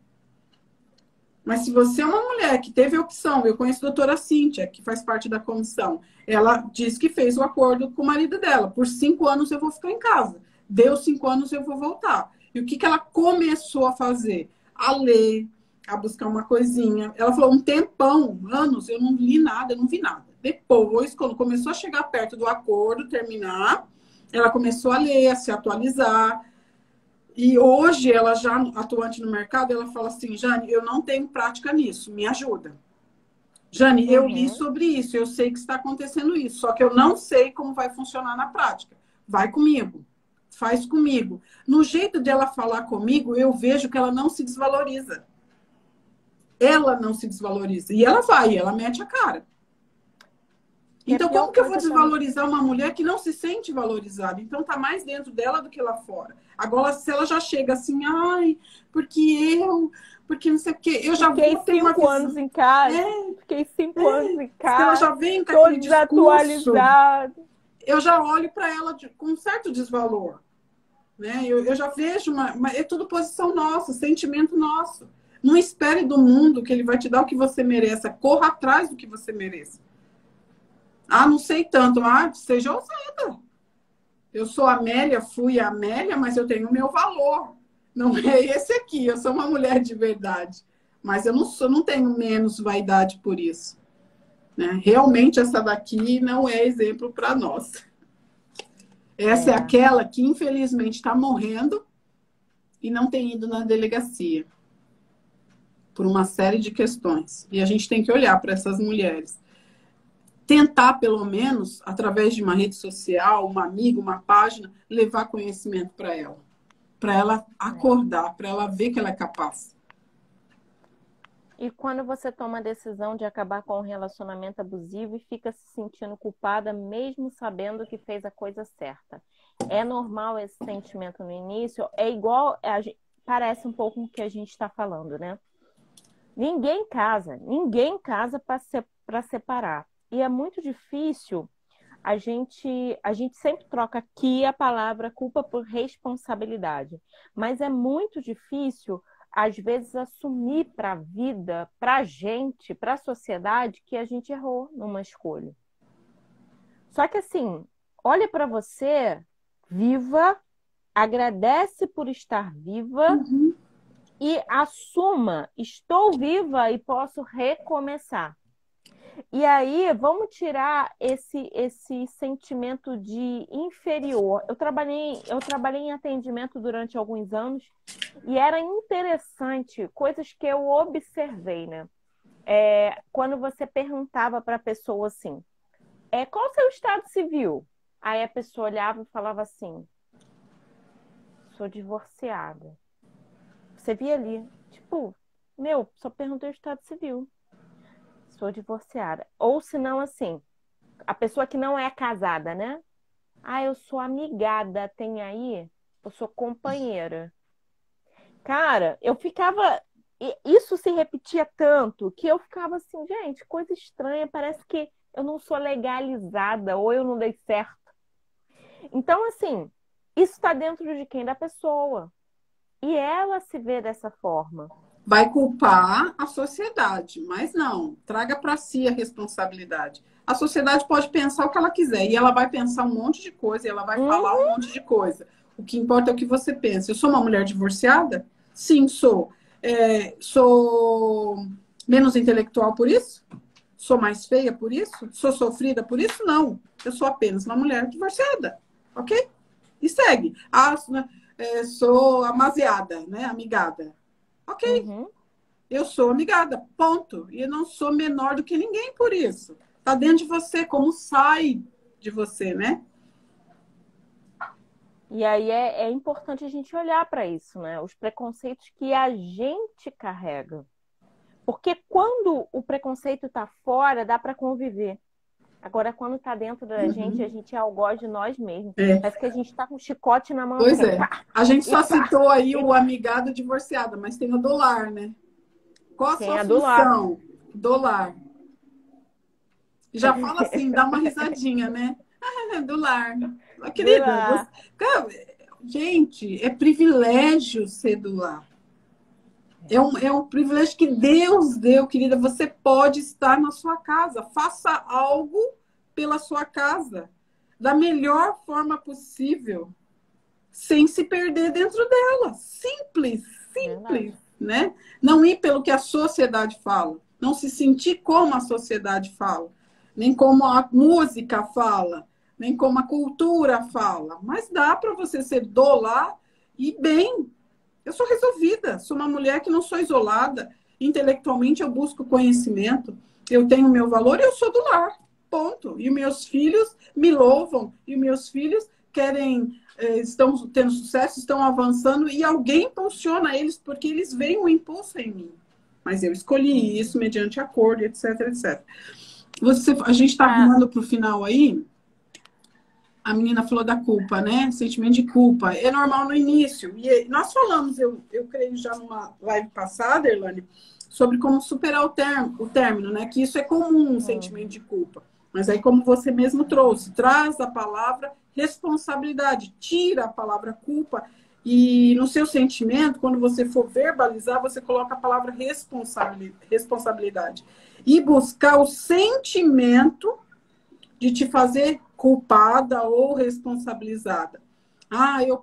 Mas se você é uma mulher que teve a opção, eu conheço a doutora Cíntia, que faz parte da comissão, ela diz que fez o acordo com o marido dela. Por 5 anos eu vou ficar em casa. Deu 5 anos eu vou voltar. E o que ela começou a fazer? A ler, a buscar uma coisinha. Ela falou, um tempão, anos, eu não li nada, eu não vi nada. Depois, quando começou a chegar perto do acordo, terminar, ela começou a ler, a se atualizar. E hoje, ela já atuante no mercado, ela fala assim, Jane, eu não tenho prática nisso, me ajuda. Jane, eu li Uhum. sobre isso, eu sei que está acontecendo isso, só que eu não sei como vai funcionar na prática. Vai comigo, faz comigo. No jeito dela falar comigo, eu vejo que ela não se desvaloriza. Ela não se desvaloriza. E ela vai, ela mete a cara. Que a Então, pior como que eu vou coisa também. desvalorizar uma mulher que não se sente valorizada? Então, tá mais dentro dela do que lá fora. Agora, se ela já chega assim, ai, porque não sei o quê, eu já Fiquei vou ter uma 5 anos visão. em casa. É, Fiquei 5 anos em se ela casa. já vem com Tô aquele discurso, desatualizada. eu já olho para ela com um certo desvalor. Né? Eu já vejo, é tudo posição nossa, sentimento nosso. Não espere do mundo que ele vai te dar o que você mereça. Corra atrás do que você mereça. Ah, não sei tanto. Ah, seja ousada. Eu sou Amélia, fui Amélia, mas eu tenho o meu valor. Não é esse aqui. Eu sou uma mulher de verdade. Mas eu não tenho menos vaidade por isso. Né? Realmente, essa daqui não é exemplo para nós. Essa é É, aquela que, infelizmente, está morrendo e não tem ido na delegacia. Por uma série de questões. E a gente tem que olhar para essas mulheres. Tentar, pelo menos, através de uma rede social, uma amiga, uma página, levar conhecimento para ela é. acordar, para ela ver que ela é capaz. E quando você toma a decisão de acabar com um relacionamento abusivo e fica se sentindo culpada, mesmo sabendo que fez a coisa certa. É normal esse sentimento no início? É igual, parece um pouco com o que a gente está falando, né? Ninguém casa para separar. E é muito difícil, a gente sempre troca aqui a palavra culpa por responsabilidade. Mas é muito difícil, às vezes, assumir para a vida, para a gente, para a sociedade, que a gente errou numa escolha. Só que assim, olha para você, viva, agradece por estar viva e assuma, estou viva e posso recomeçar. E aí, vamos tirar esse sentimento de inferior. Eu trabalhei em atendimento durante alguns anos e era interessante, coisas que eu observei, né? Quando você perguntava para a pessoa assim, qual o seu estado civil? Aí a pessoa olhava e falava assim, sou divorciada. Você via ali, tipo, só perguntei o estado civil. Sou divorciada. Ou se não, assim, a pessoa que não é casada, né? Eu sou amigada, tem aí? Eu sou companheira. Cara, eu ficava... Isso se repetia tanto que eu ficava assim, gente, coisa estranha, parece que eu não sou legalizada ou eu não dei certo. Então, assim, isso está dentro de quem? Da pessoa. E ela se vê dessa forma. Vai culpar a sociedade, mas não, traga para si a responsabilidade. A sociedade pode pensar o que ela quiser e ela vai pensar um monte de coisa e ela vai falar um monte de coisa. O que importa é o que você pensa. Eu sou uma mulher divorciada? Sim, sou. Sou menos intelectual por isso? Sou mais feia por isso? Sou sofrida por isso? Não. Eu sou apenas uma mulher divorciada, ok? E segue. Sou amasiada, né? Amigada. Ok, eu sou amigada, ponto. E eu não sou menor do que ninguém por isso. Tá dentro de você, como sai de você, né? E aí é importante a gente olhar para isso, né? Os preconceitos que a gente carrega. Porque quando o preconceito tá fora, dá para conviver. Agora, quando tá dentro da gente, a gente é algoz de nós mesmos. Parece que a gente tá com um chicote na mão. Pois assim, pá, a gente só citou aí o amigado divorciado, mas tem o do lar, né? Qual a sua função? Do lar. Já fala assim, dá uma risadinha, né? Do lar. Querida, gente, é privilégio ser do lar. É um privilégio que Deus deu, querida. Você pode estar na sua casa. Faça algo pela sua casa da melhor forma possível, sem se perder dentro dela. Simples, né? Não ir pelo que a sociedade fala. Não se sentir como a sociedade fala. Nem como a música fala. Nem como a cultura fala. Mas dá para você ser do lar e bem. Eu sou resolvida, sou uma mulher que não sou isolada. Intelectualmente eu busco conhecimento, eu tenho meu valor e eu sou do lar, ponto. E meus filhos me louvam, e meus filhos estão tendo sucesso, estão avançando, e alguém impulsiona eles, porque eles veem um impulso em mim. Mas eu escolhi isso mediante acordo, etc, etc. A gente está arrumando para o final aí. A menina falou da culpa, né? Sentimento de culpa. É normal no início. E nós falamos, eu creio já numa live passada, Erlane, sobre como superar o término, né? Que isso é comum, um sentimento de culpa. Mas aí, como você mesmo trouxe, traz a palavra responsabilidade, tira a palavra culpa e no seu sentimento, quando você for verbalizar, você coloca a palavra responsabilidade. E buscar o sentimento de te fazer culpada ou responsabilizada.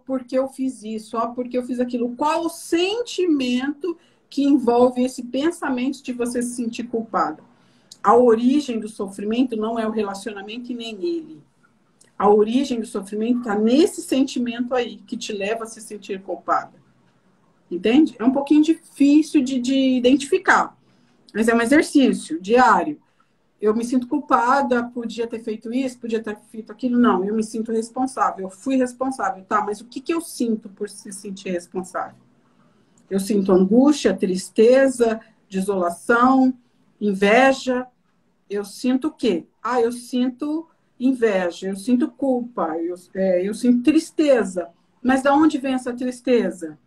Porque eu fiz isso, porque eu fiz aquilo. Qual o sentimento que envolve esse pensamento de você se sentir culpada? A origem do sofrimento não é o relacionamento e nem ele. A origem do sofrimento está nesse sentimento aí, que te leva a se sentir culpada. Entende? É um pouquinho difícil de identificar, mas é um exercício diário. Eu me sinto culpada, podia ter feito isso, podia ter feito aquilo. Não, eu me sinto responsável. Eu fui responsável. Tá, mas o que eu sinto por se sentir responsável? Eu sinto angústia, tristeza, desolação, inveja. Eu sinto o quê? Eu sinto inveja, eu sinto culpa, eu sinto tristeza. Mas de onde vem essa tristeza?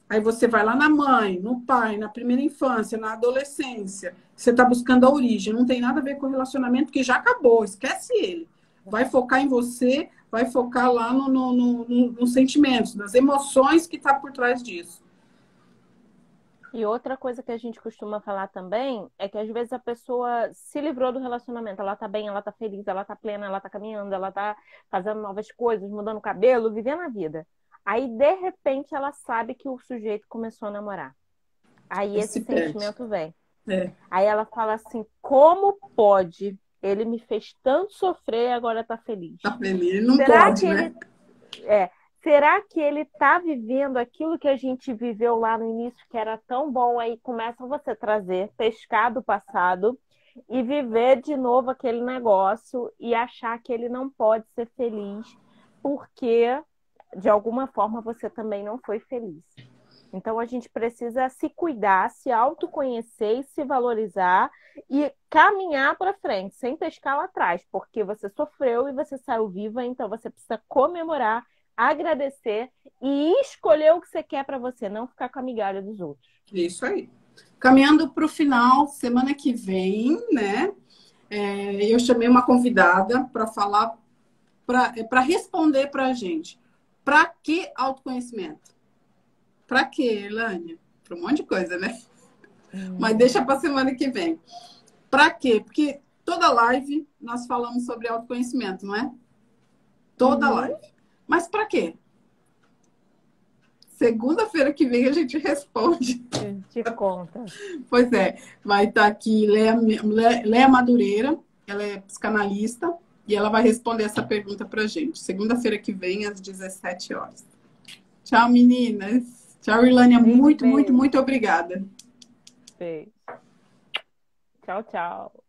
Aí você vai lá na mãe, no pai, na primeira infância, na adolescência. Você está buscando a origem. Não tem nada a ver com o relacionamento que já acabou. Esquece ele. Vai focar em você, vai focar lá nos sentimentos, nas emoções que está por trás disso. E outra coisa que a gente costuma falar também é que às vezes a pessoa se livrou do relacionamento. Ela tá bem, ela tá feliz, ela tá plena, ela tá caminhando, ela tá fazendo novas coisas, mudando o cabelo, vivendo a vida. Aí, de repente, ela sabe que o sujeito começou a namorar. Aí esse sentimento vem. Aí ela fala assim, como pode? Ele me fez tanto sofrer e agora tá feliz. Tá feliz, não pode, né? Será que ele tá vivendo aquilo que a gente viveu lá no início, que era tão bom? Aí começa você a trazer, pescar do passado e viver de novo aquele negócio e achar que ele não pode ser feliz porque, de alguma forma, você também não foi feliz. Então, a gente precisa se cuidar, se autoconhecer e se valorizar e caminhar para frente, sem pescar lá atrás, porque você sofreu e você saiu viva, então você precisa comemorar, agradecer e escolher o que você quer para você, não ficar com a migalha dos outros. Isso aí. Caminhando para o final, semana que vem, né? Eu chamei uma convidada para falar, para responder para a gente. Para que autoconhecimento? Para que, Elânia? Para um monte de coisa, né? Mas deixa para semana que vem. Para quê? Porque toda live nós falamos sobre autoconhecimento, não é? Toda live. Mas para quê? Segunda-feira que vem a gente responde. Te conta. Pois é. Vai estar aqui Léa Madureira, ela é psicanalista, e ela vai responder essa pergunta para a gente. Segunda-feira que vem, às 17 horas. Tchau, meninas. Tchau, Irlânia. Muito, muito, muito obrigada. Beijo. Tchau, tchau.